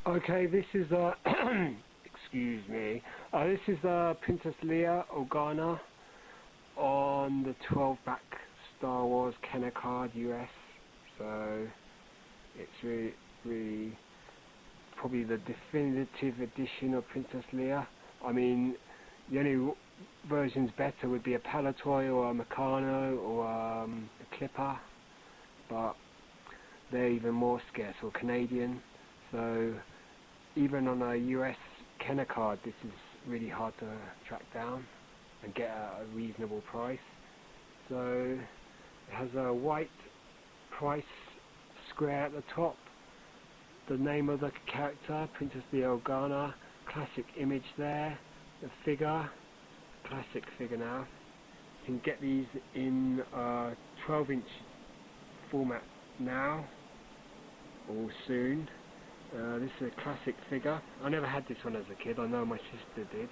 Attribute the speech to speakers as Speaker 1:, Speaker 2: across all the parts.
Speaker 1: Okay, this is excuse me. This is Princess Leia Organa on the 12-back Star Wars Kenner card US. So it's really probably the definitive edition of Princess Leia. I mean, the only versions better would be a Palatoy or a Meccano or a Clipper, but they're even more scarce, or Canadian. So even on a US Kenner card, this is really hard to track down and get at a reasonable price. So it has a white price square at the top, the name of the character, Princess Leia Organa, classic image there, the figure, classic figure now. You can get these in 12-inch format now, or soon. This is a classic figure. I never had this one as a kid. I know my sister did.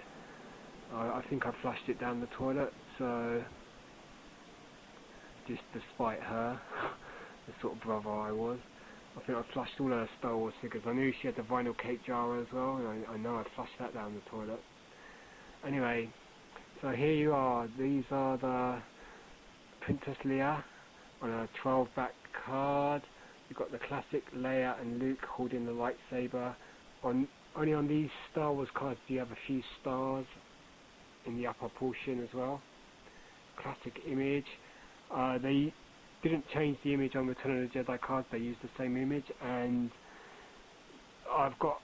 Speaker 1: I think I flushed it down the toilet, so just despite her, the sort of brother I was. I think I flushed all her Star Wars figures. I knew she had the vinyl cake jar as well, and I know I flushed that down the toilet. Anyway, so here you are. These are the Princess Leia on a 12-back card. You've got the classic Leia and Luke holding the lightsaber. Only on these Star Wars cards do you have a few stars in the upper portion as well. Classic image. They didn't change the image on Return of the Jedi cards, they used the same image, and I've got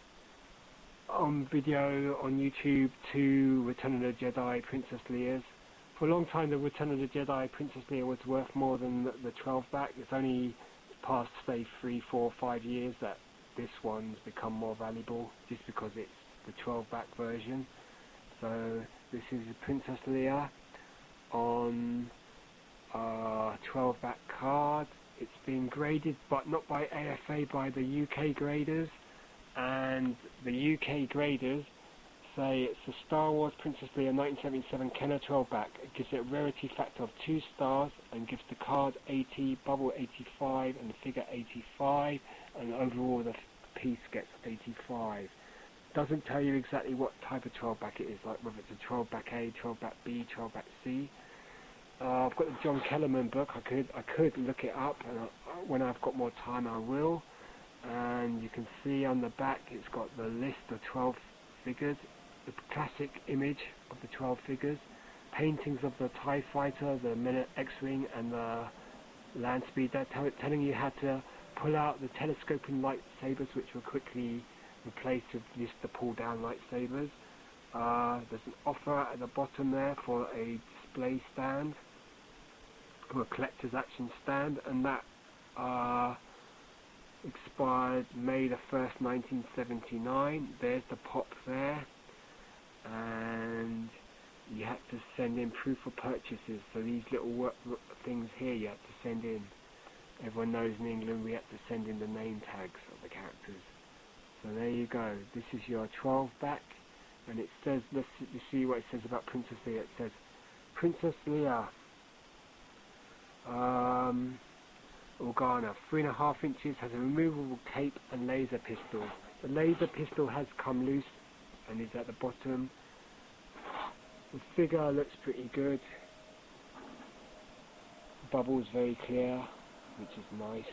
Speaker 1: on video on YouTube 2 Return of the Jedi Princess Leia's. For a long time the Return of the Jedi Princess Leia was worth more than the 12-back. It's only past, say, 3, 4, 5 years that this one's become more valuable, just because it's the 12-back version. So this is Princess Leia on 12-back card. It's been graded, but not by AFA, by the UK graders, and the UK graders say it's the Star Wars Princess Leia 1977 Kenner 12-back. It gives it a rarity factor of 2 stars and gives the card 80, bubble 85, and the figure 85, and overall the piece gets 85. Doesn't tell you exactly what type of 12-back it is, like whether it's a 12-back A, 12-back B, 12-back C. I've got the John Kellerman book. I could look it up, and when I've got more time I will. And you can see on the back it's got the list of 12 figures, the classic image of the 12 figures, paintings of the TIE Fighter, the Minute X-Wing and the Land Speeder, telling you how to pull out the telescoping lightsabers, which were quickly replaced with just the pull down lightsabers. There's an offer at the bottom there for a display stand, or a collector's action stand, and that expired May the 1st, 1979. There's the pop there, and you had to send in proof of purchases. So these little things here you had to send in. Everyone knows in England we had to send in the name tags of the characters. So there you go. This is your 12-back, and it says, let's see what it says about Princess Leia. It says, Princess Leia Organa, 3.5 inches, has a removable cape and laser pistol. The laser pistol has come loose and is at the bottom. The figure looks pretty good. Bubbles very clear, which is nice.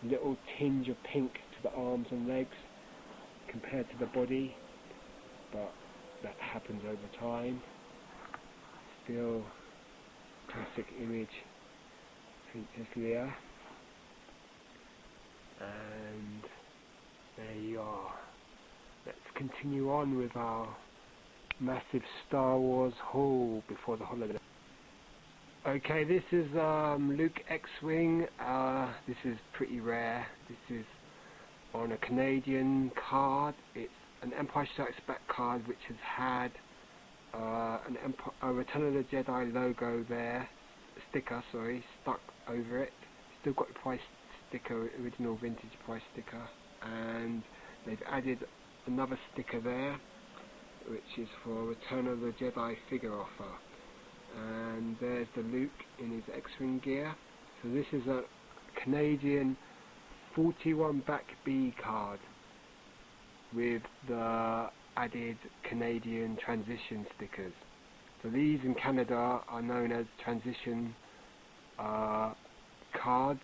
Speaker 1: Little tinge of pink to the arms and legs compared to the body, but that happens over time. Still classic image, Princess Leia, and there you are. Let's continue on with our massive Star Wars haul before the holiday. Okay, this is Luke X-Wing. This is pretty rare. This is on a Canadian card. It's an Empire Strikes Back card which has had a Return of the Jedi logo there, sticker, sorry, stuck over it. Still got the price sticker, original vintage price sticker, and they've added another sticker there which is for Return of the Jedi figure offer. And there's the Luke in his X-Wing gear. So this is a Canadian 41 back B card. with the added Canadian transition stickers. So these in Canada are known as transition cards,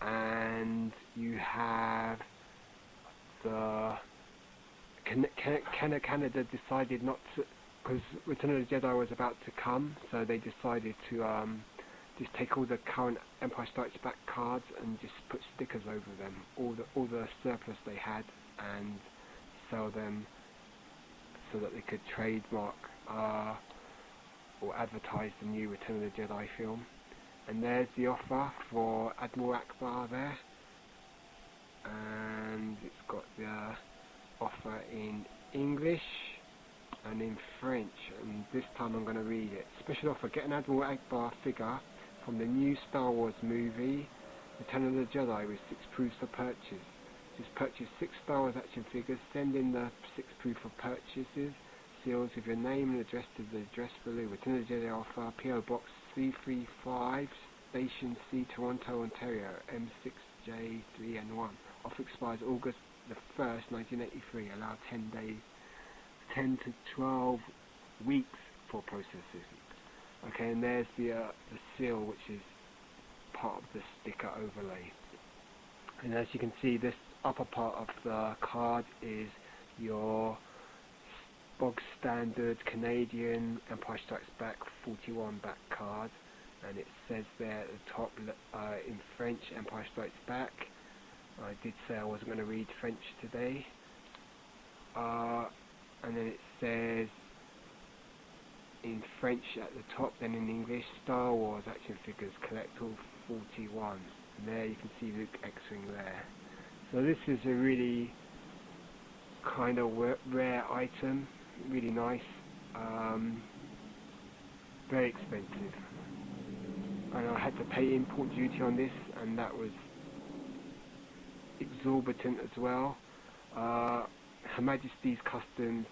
Speaker 1: and you have the Canada decided not to, because Return of the Jedi was about to come, so they decided to just take all the current Empire Strikes Back cards and just put stickers over them, all the surplus they had, and sell them so that they could trademark or advertise the new Return of the Jedi film. And there's the offer for Admiral Akbar there, and it's got the offer in English and in French, and this time I'm going to read it. Special offer: get an Admiral Akbar figure from the new Star Wars movie Return of the Jedi with 6 proofs of purchase. Just purchase 6 Star Wars action figures, send in the 6 proof of purchases, seals with your name and address to the address below. Return of the Jedi offer, P.O. Box 335, Station C, Toronto, Ontario, M6J3N1. Offer expires August the 1st, 1983. Allow 10 days, 10 to 12 weeks for processing. Okay, and there's the seal, which is part of the sticker overlay. And as you can see, this upper part of the card is your bog standard Canadian Empire Strikes Back 41 back card, and it says there at the top in French, Empire Strikes Back. I did say I wasn't going to read French today. And then it says in French at the top, then in English, Star Wars action figures, collect all 41. And there you can see Luke X-Wing there. So this is a really kind of rare item, really nice, very expensive. And I had to pay import duty on this, and that was exorbitant as well. Her Majesty's Customs,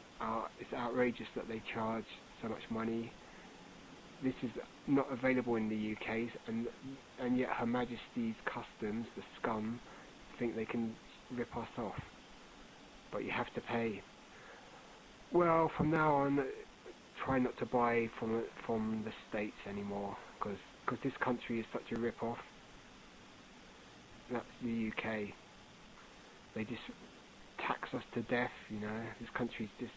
Speaker 1: it's outrageous that they charge so much money. This is not available in the UK, and yet Her Majesty's Customs, the scum, think they can rip us off. But you have to pay. Well, from now on, try not to buy from the States anymore, because this country is such a rip-off. That's the UK. They just tax us to death, you know. This country's just...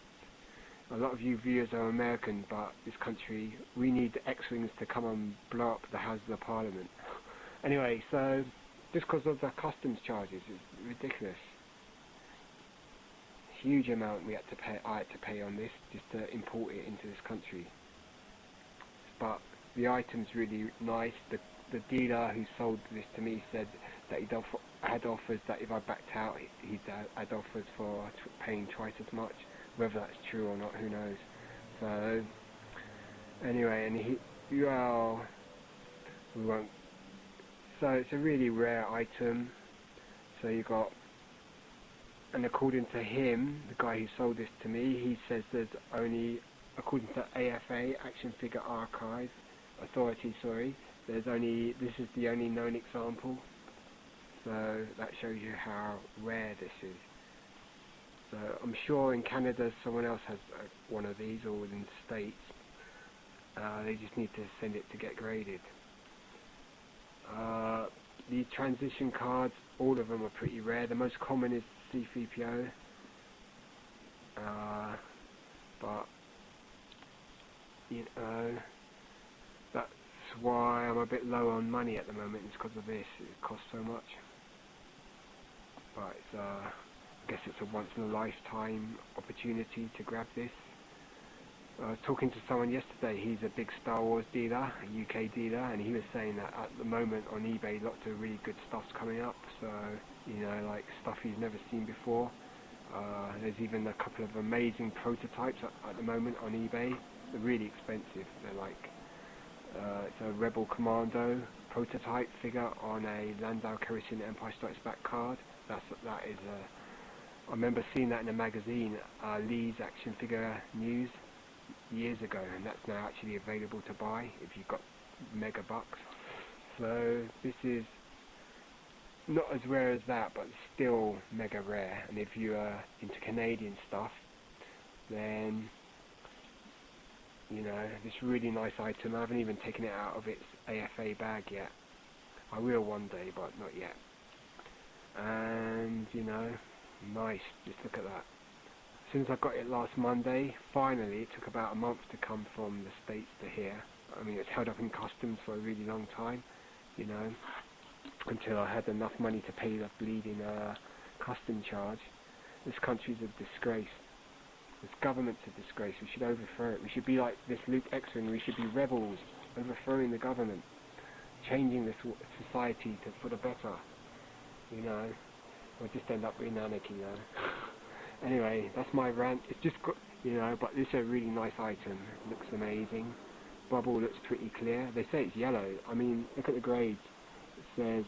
Speaker 1: A lot of you viewers are American, but this country, we need the X-Wings to come and blow up the Houses of Parliament. Anyway, so just because of the customs charges, it's ridiculous. Huge amount I had to pay on this just to import it into this country. But the item's really nice. The dealer who sold this to me said that he had offers that if I backed out, he'd had offers for paying twice as much. Whether that's true or not, who knows. So anyway, and well, we won't. So it's a really rare item. So you got, and according to him, the guy who sold this to me, he says there's only, according to AFA, Action Figure Archive Authority, this is the only known example. So that shows you how rare this is. So I'm sure in Canada someone else has one of these, or within the States. They just need to send it to get graded. The transition cards, all of them are pretty rare. The most common is C-3PO. But, you know, that's why I'm a bit low on money at the moment. It's because of this. It costs so much. But it's, I guess it's a once-in-a-lifetime opportunity to grab this. I was talking to someone yesterday. He's a big Star Wars dealer, a UK dealer, and he was saying that at the moment on eBay lots of really good stuff's coming up. So, you know, like stuff he's never seen before. There's even a couple of amazing prototypes at the moment on eBay. They're really expensive. They're like, it's a Rebel Commando prototype figure on a Landau Calrissian Empire Strikes Back card. That is I remember seeing that in a magazine, Lee's Action Figure News, years ago, and that's now actually available to buy if you've got mega bucks. So this is not as rare as that, but still mega rare. And if you are into Canadian stuff, then you know, this really nice item. I haven't even taken it out of its AFA bag yet. I will one day, but not yet. And you know, nice, just look at that. As soon as I got it last Monday, finally, it took about a month to come from the States to here. I mean, it's held up in customs for a really long time, you know, until I had enough money to pay the bleeding custom charge. This country's a disgrace. This government's a disgrace. We should overthrow it. We should be like this Luke X-Wing. We should be rebels, overthrowing the government, changing this society for the better, you know. We'll just end up in anarchy, though. Anyway, that's my rant. It's just got, you know, but this is a really nice item. It looks amazing. Bubble looks pretty clear. They say it's yellow. I mean, look at the grades. It says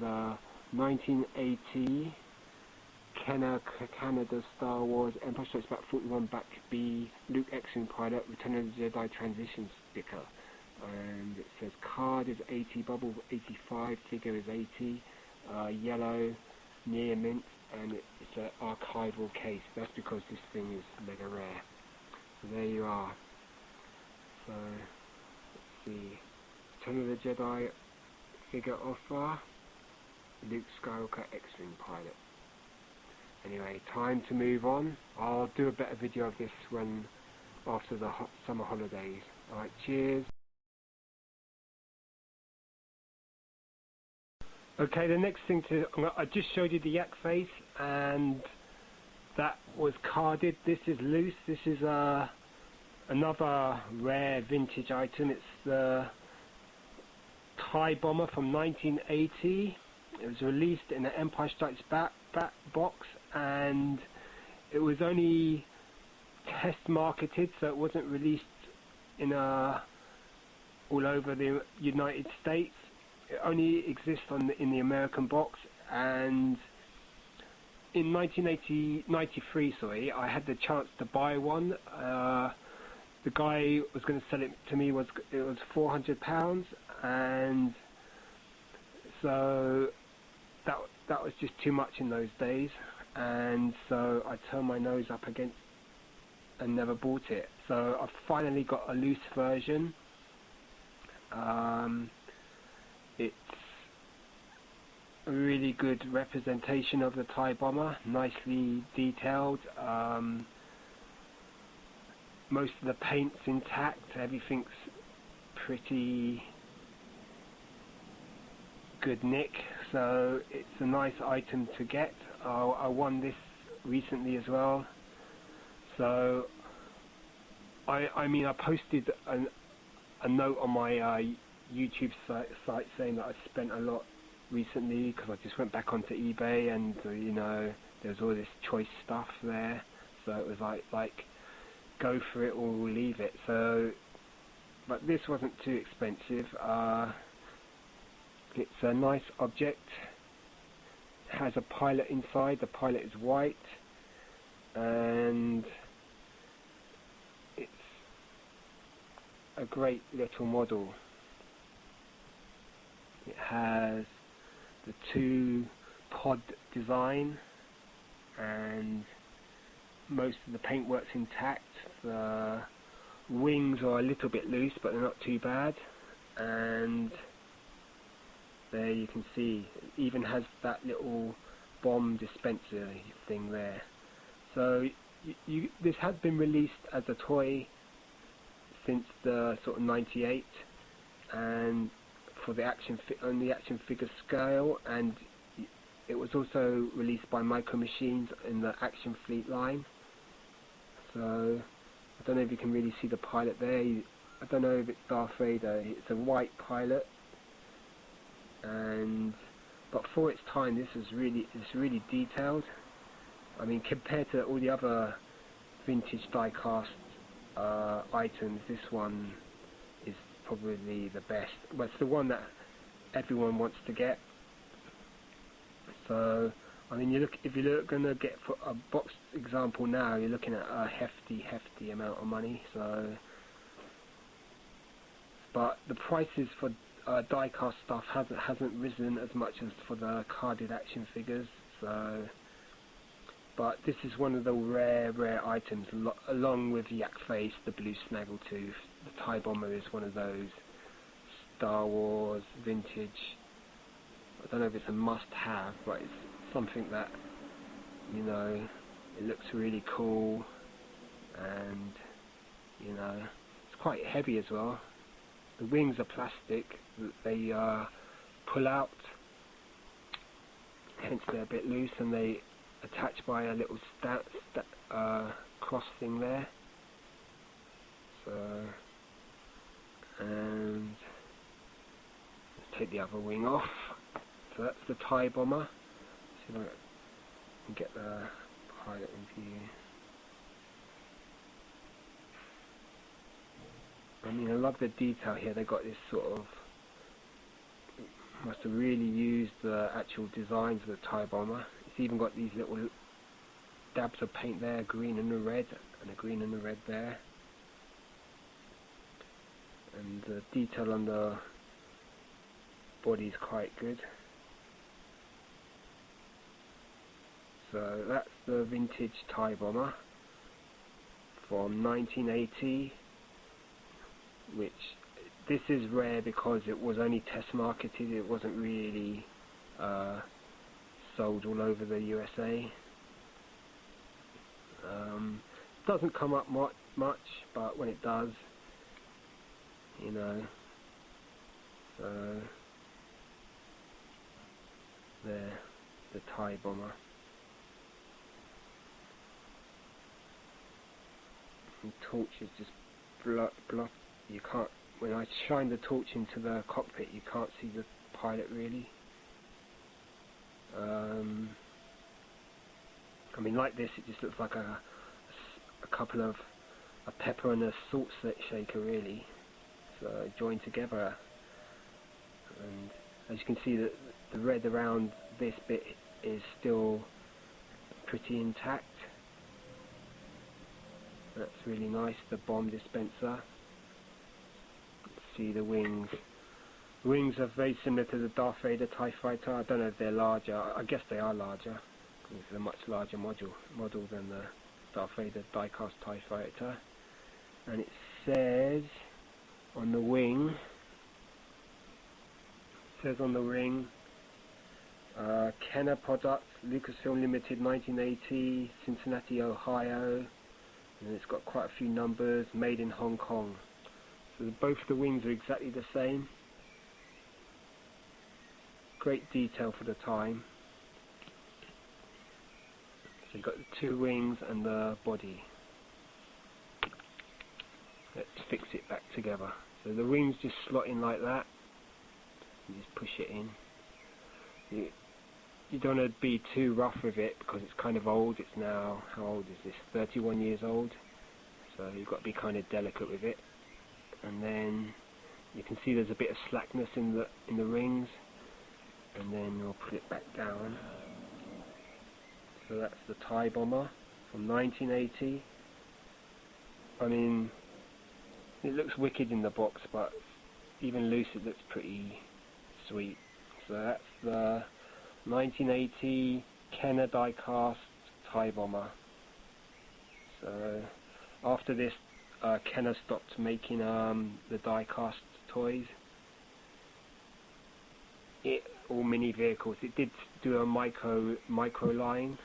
Speaker 1: 1980 Canada Star Wars Empire Strikes Back 41 Back B Luke X-Wing pilot Return of the Jedi transition sticker. And it says card is 80, bubble 85, figure is 80, yellow, near mint, and it's an archival case. That's because this thing is mega rare. So there you are. So let's see. Return of the Jedi figure offer. Luke Skywalker X-Wing pilot. Anyway, time to move on. I'll do a better video of this when after the summer holidays. Alright, cheers. Okay, the next thing I just showed you the yak face, and that was carded. This is loose. This is another rare vintage item. It's the TIE Bomber from 1980. It was released in the Empire Strikes Back box, and it was only test marketed, so it wasn't released in all over the United States. It only exists in the American box, and in 1993, sorry, I had the chance to buy one. The guy was going to sell it to me, it was £400, and so that was just too much in those days, and so I turned my nose up against and never bought it. So I finally got a loose version. It's a really good representation of the TIE Bomber, nicely detailed. Most of the paint's intact, everything's pretty good nick, so it's a nice item to get. I won this recently as well, so I mean, I posted a note on my YouTube site saying that I spent a lot recently because I just went back onto eBay, and you know, there's all this choice stuff there, so it was like go for it or leave it. So, but this wasn't too expensive. It's a nice object. It has a pilot inside. The pilot is white, and it's a great little model. It has the 2 pod design, and most of the paintwork's intact. The wings are a little bit loose, but they're not too bad. And there you can see, it even has that little bomb dispenser thing there. So this had been released as a toy since the sort of 98, and for the on the action figure scale, and it was also released by Micro Machines in the Action Fleet line. So I don't know if you can really see the pilot there. I don't know if it's Darth Vader. It's a white pilot, but for its time, this is really detailed. I mean, compared to all the other vintage die-cast items, this one is probably the best. But it's the one that everyone wants to get. So, I mean, if you're going to get for a box example now, you're looking at a hefty amount of money. So, but the prices for die-cast stuff hasn't risen as much as for the carded action figures. So, but this is one of the rare items, along with Yak Face, the blue snaggletooth. The TIE Bomber is one of those Star Wars vintage. I don't know if it's a must-have, but it's something that, you know, it looks really cool, and you know, it's quite heavy as well. The wings are plastic, they pull out, hence they're a bit loose, and they attach by a little cross thing there. So, and let's take the other wing off. So that's the TIE Bomber. See if I can get the pilot in view. I mean, I love the detail here. They got this sort of, must have really used the actual designs of the TIE Bomber. It's even got these little dabs of paint there, green and a red, and a green and a red there. And the detail on the body is quite good. So that's the vintage TIE Bomber from 1980, which this is rare because it was only test marketed. It wasn't really sold all over the USA. Doesn't come up much, but when it does, you know. So there, the TIE Bomber. And torch is just block. You can't. When I shine the torch into the cockpit, you can't see the pilot really. I mean, like this, it just looks like a couple of a pepper and a salt shaker really, so joined together. And as you can see, that the red around this bit is still pretty intact. That's really nice. The bomb dispenser. See the wings. The wings are very similar to the Darth Vader TIE Fighter. I don't know if they're larger. I guess they are larger. It's a much larger model than the Darth Vader die-cast TIE Fighter. And it says on the wing, Kenner Products, Lucasfilm Limited, 1980, Cincinnati, Ohio. And it's got quite a few numbers, made in Hong Kong. So both the wings are exactly the same. Great detail for the time. So you've got the two wings and the body. Let's fix it back together. So the wings just slot in like that. You just push it in. You don't want to be too rough with it because it's kind of old. It's now, how old is this? 31 years old. So you've got to be kind of delicate with it. And then you can see there's a bit of slackness in the rings. And then we'll put it back down. So that's the TIE Bomber from 1980. I mean, it looks wicked in the box, but even loose it looks pretty sweet. So that's the 1980 Kenner die-cast TIE Bomber. So after this, Kenner stopped making the die-cast toys. All mini vehicles. It did do a micro line,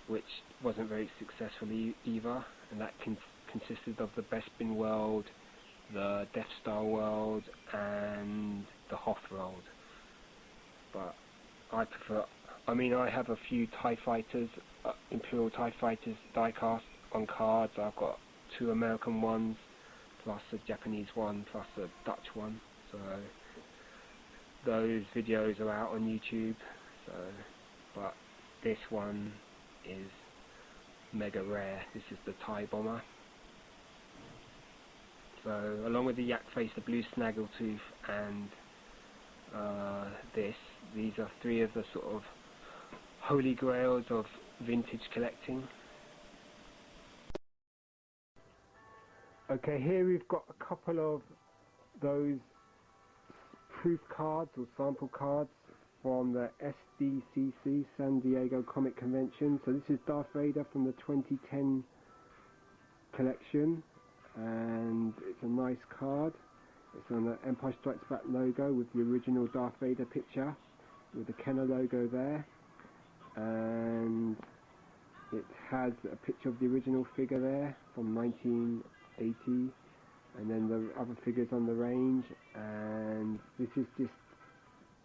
Speaker 1: which wasn't very successful either, and that consisted of the Bespin world, the Death Star world, and the Hoth world. But I prefer. I mean, I have a few TIE Fighters, Imperial TIE Fighters die-cast on cards. I've got 2 American ones, plus a Japanese one, plus a Dutch one. So those videos are out on YouTube. So, but this one is mega rare. This is the TIE Bomber. So along with the Yak Face, the blue snaggletooth, and these are 3 of the sort of holy grails of vintage collecting. Okay, here we've got a couple of those proof cards or sample cards from the SDCC, San Diego Comic Convention. So this is Darth Vader from the 2010 collection, and it's a nice card. It's on the Empire Strikes Back logo with the original Darth Vader picture with the Kenner logo there, and it has a picture of the original figure there from 1980, and then the other figures on the range. And this is just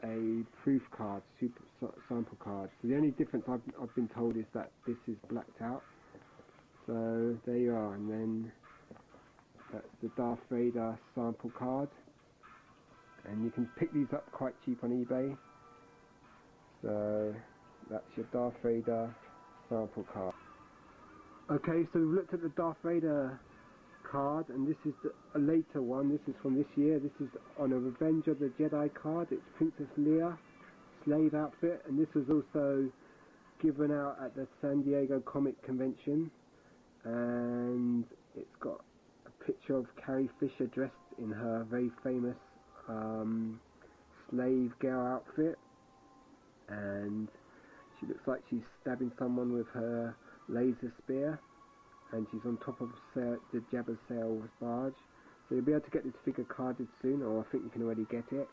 Speaker 1: a proof card, sample card. So the only difference I've been told is that this is blacked out. So there you are, and then that's the Darth Vader sample card, and you can pick these up quite cheap on eBay. So that's your Darth Vader sample card. Okay, so we've looked at the Darth Vader card, and this is a later one. This is from this year. This is on a Revenge of the Jedi card. It's Princess Leia slave outfit, and this was also given out at the San Diego Comic Convention, and it's got a picture of Carrie Fisher dressed in her very famous slave girl outfit, and she looks like she's stabbing someone with her laser spear, and she's on top of the Jabba's sail barge. So you'll be able to get this figure carded soon, or I think you can already get it.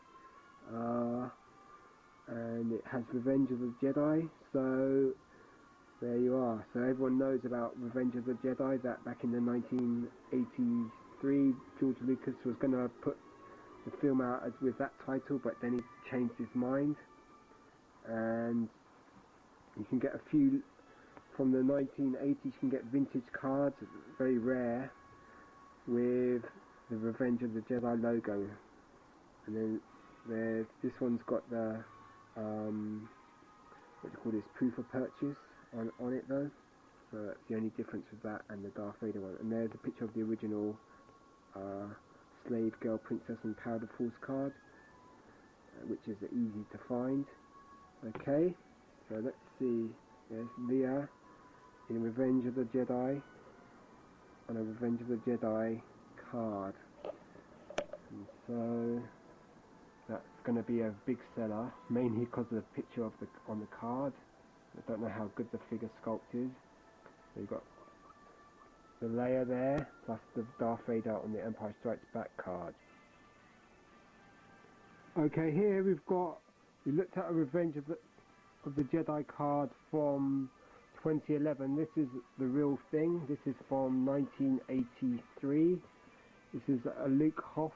Speaker 1: And it has Revenge of the Jedi, so there you are. So everyone knows about Revenge of the Jedi, that back in the 1983 George Lucas was going to put the film out with that title, but then he changed his mind. And you can get a few from the 1980s. You can get vintage cards, very rare, with the Revenge of the Jedi logo. And then there's this one's got the what do you call this, proof of purchase on it though. So that's the only difference with that and the Darth Vader one. And there's a picture of the original slave girl princess and powder force card, which is easy to find. Okay, so let's see. There's Leia in Revenge of the Jedi on a Revenge of the Jedi card, and so that's going to be a big seller, mainly because of the picture on the card. I don't know how good the figure sculpt is. So you've got the Leia there, plus the Darth Vader on the Empire Strikes Back card. Okay, here we looked at a Revenge of the Jedi card from 2011. This is the real thing. This is from 1983. This is a Luke Hoth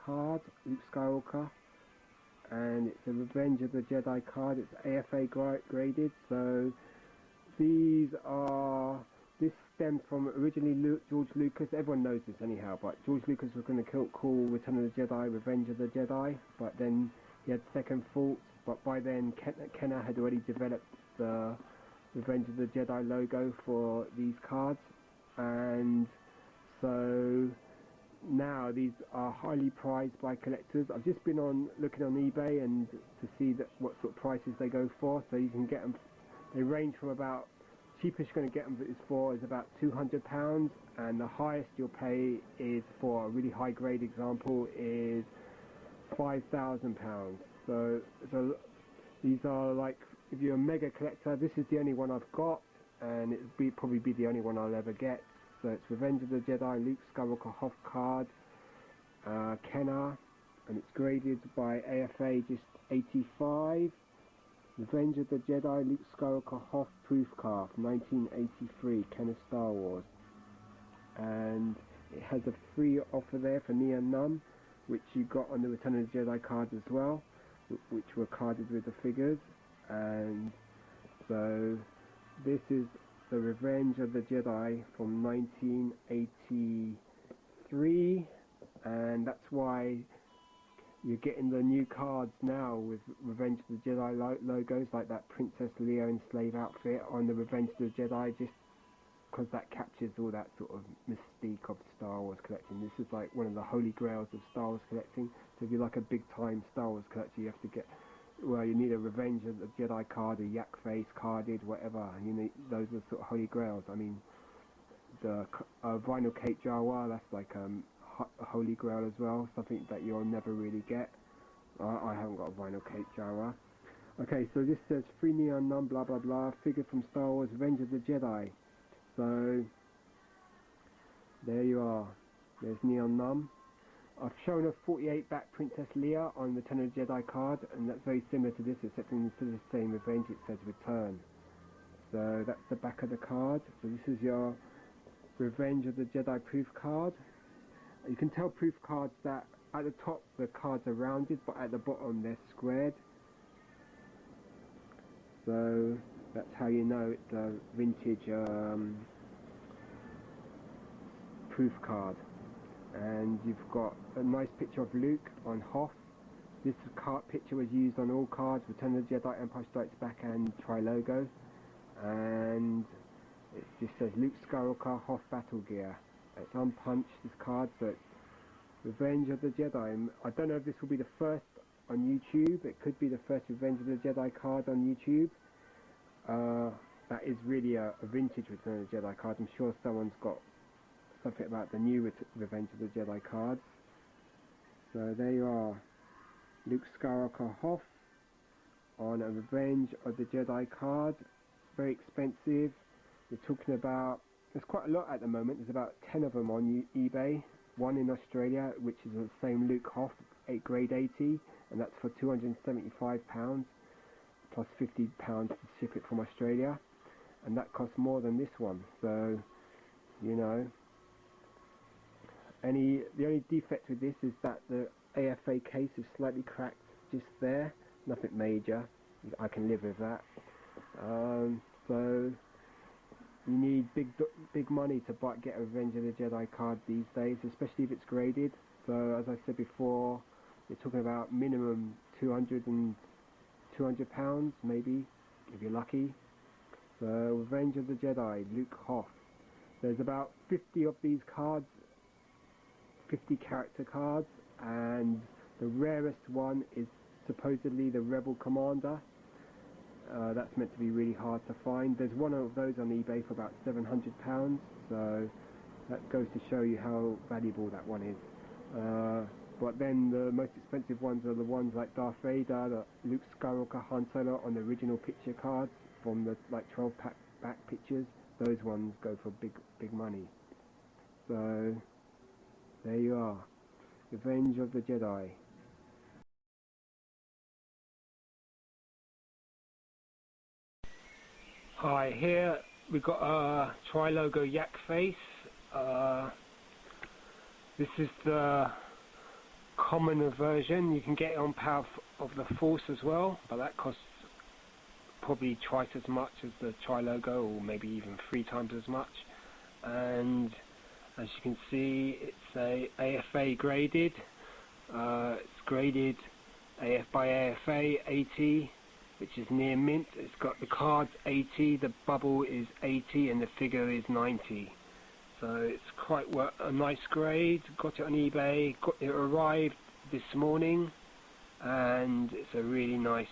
Speaker 1: card, Luke Skywalker, and it's a Revenge of the Jedi card. It's AFA graded. So this stems from originally George Lucas. Everyone knows this anyhow, but George Lucas was going to call Return of the Jedi Revenge of the Jedi, but then he had second thoughts. But by then Kenner had already developed the Revenge of the Jedi logo for these cards, and so now these are highly prized by collectors. I've just been looking on eBay and to see what sort of prices they go for. So you can get them, they range from about, cheapest you're going to get them is about £200, and the highest you'll pay is, for a really high grade example, is £5,000. So these are like, if you're a mega collector, this is the only one I've got, and it'll probably be the only one I'll ever get. So it's Revenge of the Jedi Luke Skywalker Hoth card, Kenner, and it's graded by AFA just 85. Revenge of the Jedi Luke Skywalker Hoth proof card, 1983, Kenner Star Wars. And it has a free offer there for Neon Nun, which you got on the Return of the Jedi card as well, which were carded with the figures. And so this is the Revenge of the Jedi from 1983, and that's why you're getting the new cards now with Revenge of the Jedi logos, like that Princess Leia in slave outfit on the Revenge of the Jedi, just because that captures all that sort of mystique of Star Wars collecting. This is like one of the holy grails of Star Wars collecting. So if you're like a big time Star Wars collector, you have to get, well, you need a Revenge of the Jedi card, a yak face carded, whatever. You need, those are sort of holy grails. I mean, the vinyl Kate Jawa, that's like a holy grail as well, something that you'll never really get. I haven't got a vinyl cape Jawa. Okay, so this says free neon num blah blah blah figure from Star Wars Revenge of the Jedi. So there you are. There's neon num. I've shown a 48 back Princess Leia on Return of the Jedi card, and that's very similar to this, except instead of saying Revenge it says Return. So that's the back of the card. So this is your Revenge of the Jedi proof card. You can tell proof cards that at the top the cards are rounded, but at the bottom they're squared. So that's how you know it's a vintage proof card. And you've got a nice picture of Luke on Hoth. This card picture was used on all cards, Return of the Jedi, Empire Strikes Back and Tri-Logo. And it just says Luke Skywalker Hoth Battle Gear. It's unpunched, this card, so it's Revenge of the Jedi. I don't know if this will be the first on YouTube. It could be the first Revenge of the Jedi card on YouTube. That is really a vintage Return of the Jedi card. I'm sure someone's got something about the new Revenge of the Jedi cards. So there you are. Luke Skywalker Hoth on a Revenge of the Jedi card. Very expensive. We're talking about, there's quite a lot at the moment. There's about 10 of them on eBay. One in Australia, which is the same Luke Hoth, grade 80, and that's for £275 plus £50 to ship it from Australia, and that costs more than this one. So, you know, the only defect with this is that the AFA case is slightly cracked just there. Nothing major. I can live with that. So you need big money to get a Revenge of the Jedi card these days, especially if it's graded. So as I said before, you're talking about minimum £200 maybe, if you're lucky. So Revenge of the Jedi, Luke Hoth. There's about 50 of these cards, 50 character cards, and the rarest one is supposedly the Rebel Commander. That's meant to be really hard to find. There's one of those on eBay for about £700, so that goes to show you how valuable that one is. But then the most expensive ones are the ones like Darth Vader, the Luke Skywalker, Han Solo on the original picture cards from the 12-pack back pictures. Those ones go for big money. So there you are, Revenge of the Jedi. Hi, here we've got a Tri-Logo yak face. This is the commoner version. You can get it on Power of the Force as well, but that costs probably twice as much as the Tri-Logo, or maybe even 3 times as much. And as you can see, it's a AFA graded. It's graded by AFA 80, which is near mint. It's got the cards 80, the bubble is 80, and the figure is 90. So it's quite a nice grade. Got it on eBay. It arrived this morning, and it's a really nice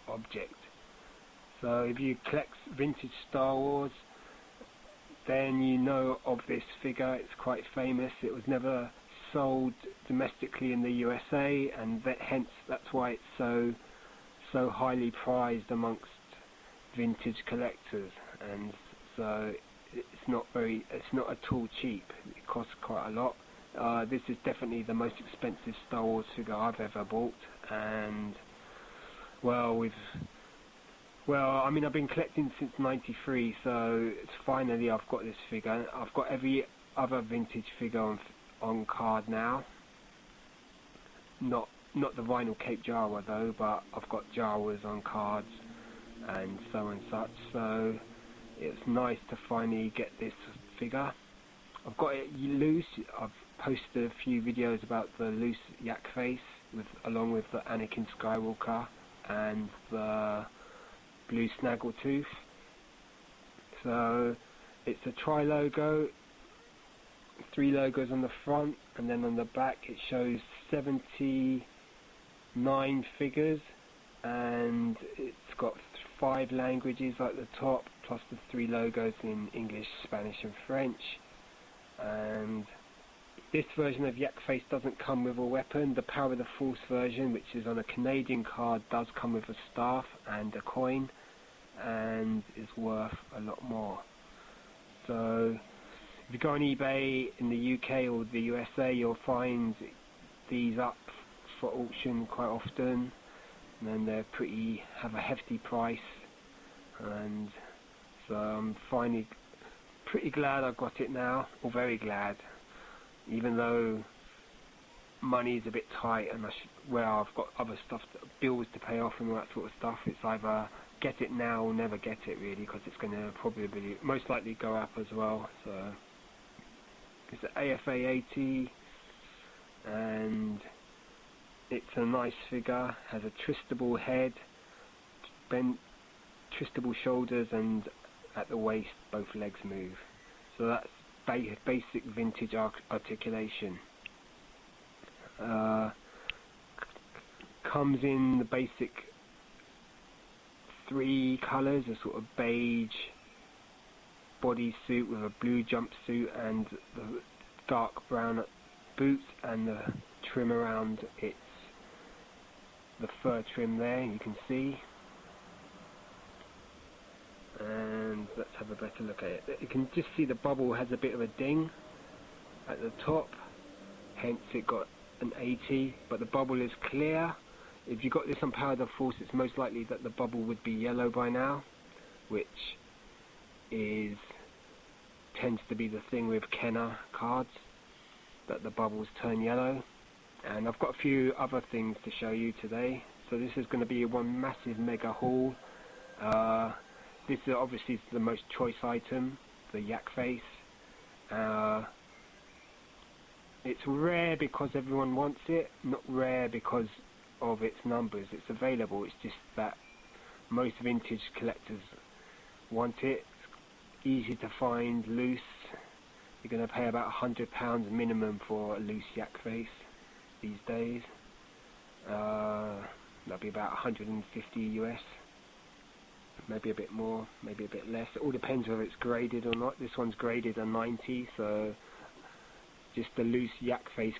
Speaker 1: object. So if you collect vintage Star Wars, then you know of this figure. It's quite famous. It was never sold domestically in the USA, and hence that's why it's so highly prized amongst vintage collectors. And so it's not at all cheap. It costs quite a lot. This is definitely the most expensive Star Wars figure I've ever bought, and I mean, I've been collecting since '93, so finally I've got this figure. I've got every other vintage figure on card now. Not the vinyl Cape Jawa though, but I've got Jawas on cards and so and such. So it's nice to finally get this figure. I've got it loose. I've posted a few videos about the loose yak face along with the Anakin Skywalker and the blue snaggletooth. So it's a Tri-Logo, 3 logos on the front, and then on the back it shows 79 figures, and it's got 5 languages at the top, plus the 3 logos in English, Spanish and French. And This version of Yak Face doesn't come with a weapon. The Power of the Force version, which is on a Canadian card, does come with a staff and a coin, and is worth a lot more. So if you go on eBay in the UK or the USA, you'll find these up for auction quite often, and they're have a hefty price, and so I'm finally pretty glad I got it now, or very glad, even though money's a bit tight and I've got other stuff, bills to pay off and all that sort of stuff. It's either get it now or never get it, really, because it's going to probably most likely go up as well. So it's an AFA 80, and it's a nice figure. Has a twistable head, twistable shoulders, and at the waist both legs move. So that's basic vintage articulation. Comes in the basic 3 colours: a sort of beige bodysuit with a blue jumpsuit and the dark brown boots, and the trim around it's the fur trim there, you can see. And let's have a better look at it. You can just see the bubble has a bit of a ding at the top, hence it got an 80, but the bubble is clear. If you got this on Power of the Force, it's most likely that the bubble would be yellow by now, which tends to be the thing with Kenner cards, that the bubbles turn yellow. And I've got a few other things to show you today. So this is going to be one massive mega haul. This is obviously the most choice item, the Yak Face. It's rare because everyone wants it, not rare because of its numbers. It's available, it's just that most vintage collectors want it. It's easy to find, loose. You're going to pay about £100 minimum for a loose Yak Face these days. That'll be about 150 US. Maybe a bit more, maybe a bit less. It all depends whether it's graded or not. This one's graded a 90, so just the loose Yak Face,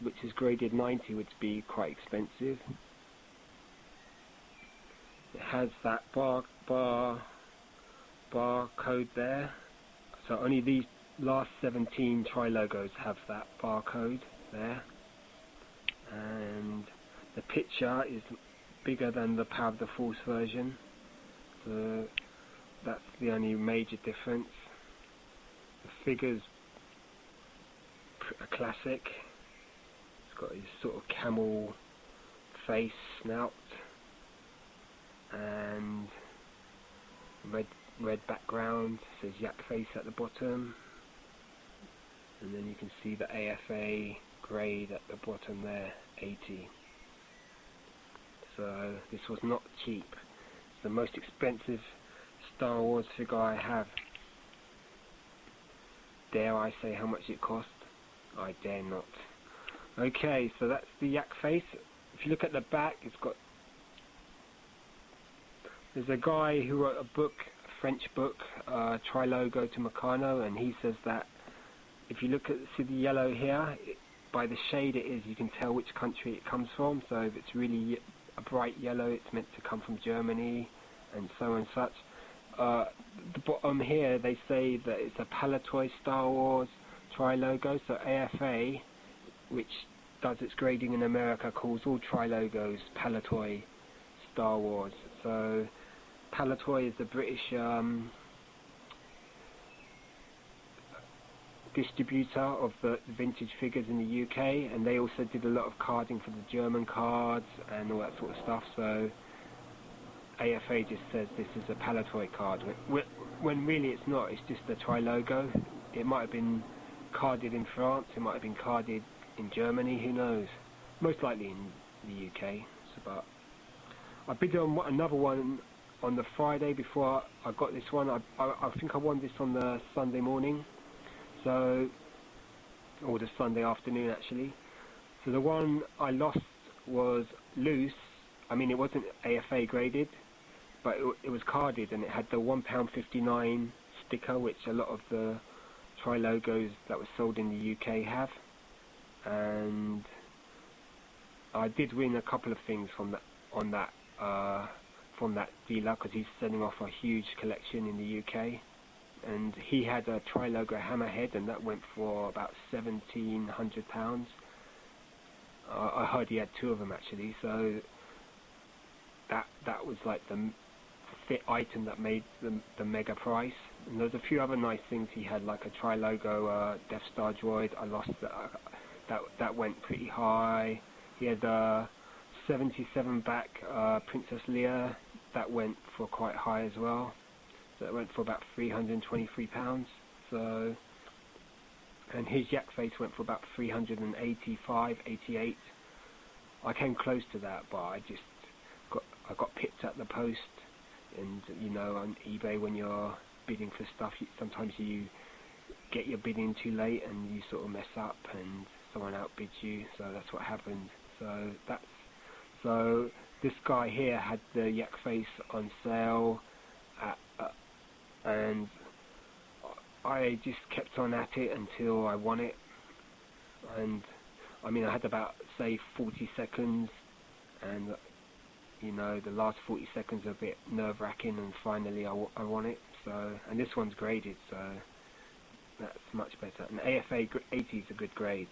Speaker 1: which is graded 90, would be quite expensive. It has that barcode there, so only these last 17 tri-logos have that barcode there, and the picture is bigger than the Power of the Force version, so that's the only major difference. The figure's a classic. It's got his sort of camel face, snout, and red background. It says Yak Face at the bottom, and then you can see the AFA grade at the bottom there, 80. So this was not cheap. It's the most expensive Star Wars figure I have. Dare I say how much it cost? I dare not. Okay, so that's the Yak Face. If you look at the back, there's a guy who wrote a book, a French book, Tri-Logo to Meccano, and he says that if you see the yellow here, by the shade it is, you can tell which country it comes from. So if it's really a bright yellow, it's meant to come from Germany, and so and such. The bottom here, they say that it's a Palatoy Star Wars Tri-Logo, so AFA, which does its grading in America, calls all Tri-Logos Palatoy Star Wars. So Palatoy is the British distributor of the vintage figures in the UK, and they also did a lot of carding for the German cards and all that sort of stuff. So AFA just says this is a Palatoy card, when really it's not. It's just a Tri-Logo. It might have been carded in France, it might have been carded in Germany, who knows? Most likely in the UK. So, but I bid on another one on the Friday before I got this one. I think I won this on the Sunday morning, or the Sunday afternoon actually. So the one I lost was loose. I mean, it wasn't AFA graded, but it was carded, and it had the £1.59 sticker, which a lot of the Tri-Logos that were sold in the UK have. and I did win a couple of things from that from that dealer, because he's selling off a huge collection in the UK. And he had a tri-logo hammerhead, and that went for about £1,700. I heard he had two of them actually, so that was like the fit item that made the mega price. And there's a few other nice things he had, like a tri-logo Death Star droid. I lost that went pretty high. He had a 77 back Princess Leia, that went for quite high as well. So it went for about £323. So, and his yak face went for about 385, 88. I came close to that, but I got pipped at the post. And you know, on eBay, when you're bidding for stuff, sometimes you get your bidding too late and you sort of mess up and someone outbids you. So that's what happened. So this guy here had the yak face on sale, and I just kept on at it until I won it. And I mean, I had about, say, 40 seconds, and you know, the last 40 seconds are a bit nerve-wracking, and finally I won it. So, and this one's graded, so that's much better. And AFA 80 is a good grade.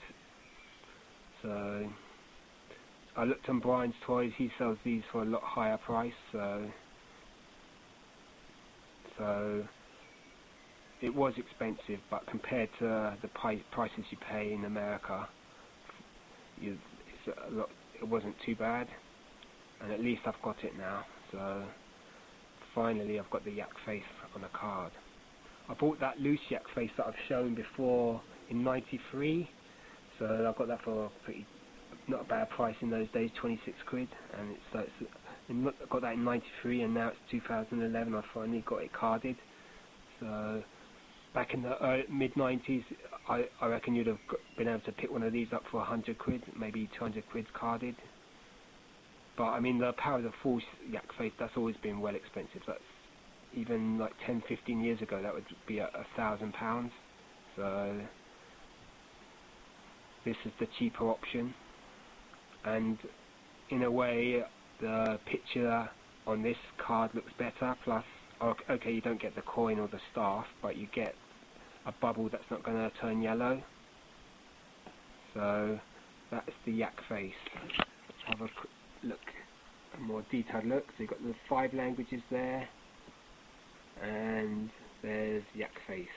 Speaker 1: So I looked on Brian's Toys, he sells these for a lot higher price, so it was expensive, but compared to the prices you pay in America, it wasn't too bad, and at least I've got it now. So finally I've got the yak face on a card. I bought that loose yak face that I've shown before in '93, so I got that for a pretty not a bad price in those days, 26 quid, and I got that in '93, and now it's 2011. I finally got it carded. So back in the mid-90s, I reckon you'd have been able to pick one of these up for 100 quid, maybe 200 quid carded. But I mean, the Power of the Force yak face, that's always been well expensive. That's even like 10-15 years ago, that would be £1,000. So this is the cheaper option. And in a way, the picture on this card looks better. Plus, okay, you don't get the coin or the staff, but you get a bubble that's not going to turn yellow. So that's the yak face. Let's have a quick look, a more detailed look. So you've got the 5 languages there, and there's yak face.